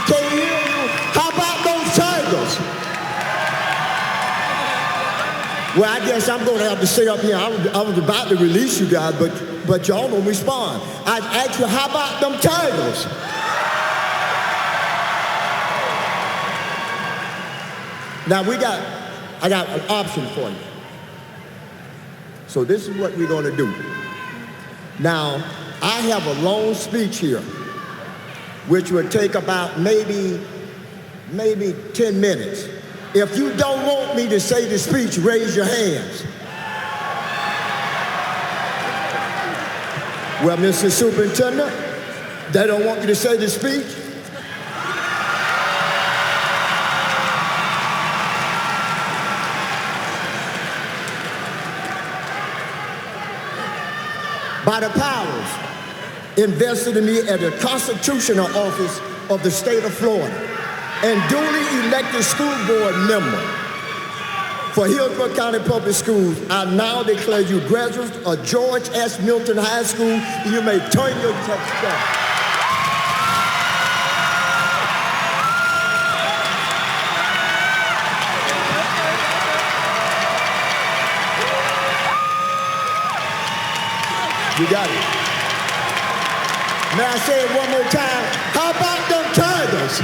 can't hear you. How about those Tigers? Well, I guess I'm going to have to stay up here. I was about to release you guys, but y'all don't respond. I asked you, how about them Tigers? Now I got an option for you. So this is what we're going to do. Now, I have a long speech here, which would take about maybe 10 minutes. If you don't want me to say the speech, raise your hands. Well, Mr. Superintendent, they don't want me to say the speech? By the powers invested in me at the constitutional office of the state of Florida and duly elected school board member for Hillsborough County Public Schools, I now declare you graduates of George S. Middleton High School. You may turn your text off. You got it. May I say it one more time? How about them Tigers?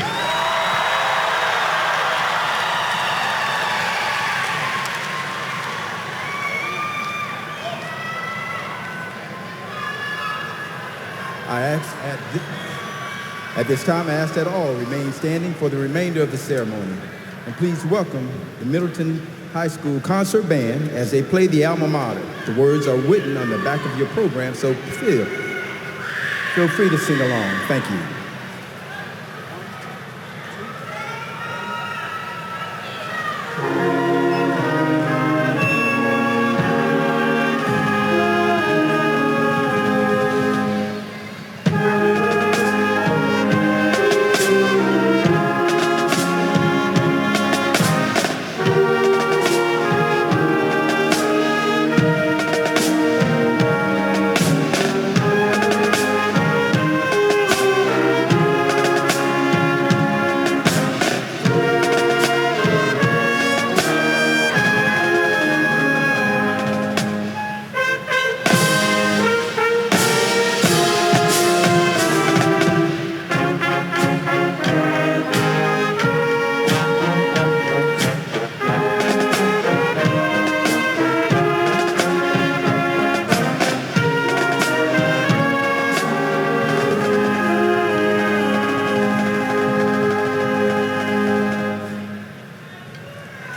At this time, I ask that all remain standing for the remainder of the ceremony. And please welcome the Middleton High School Concert Band as they play the alma mater. The words are written on the back of your program, so feel free to sing along. Thank you.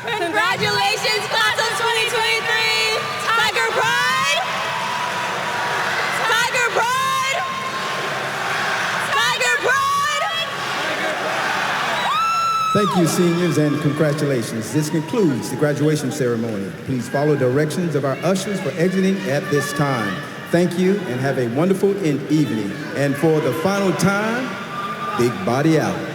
Congratulations, class of 2023! Tiger Pride! Tiger Pride! Tiger Pride! Thank you, seniors, and congratulations. This concludes the graduation ceremony. Please follow directions of our ushers for exiting at this time. Thank you, and have a wonderful evening. And for the final time, Big Body out.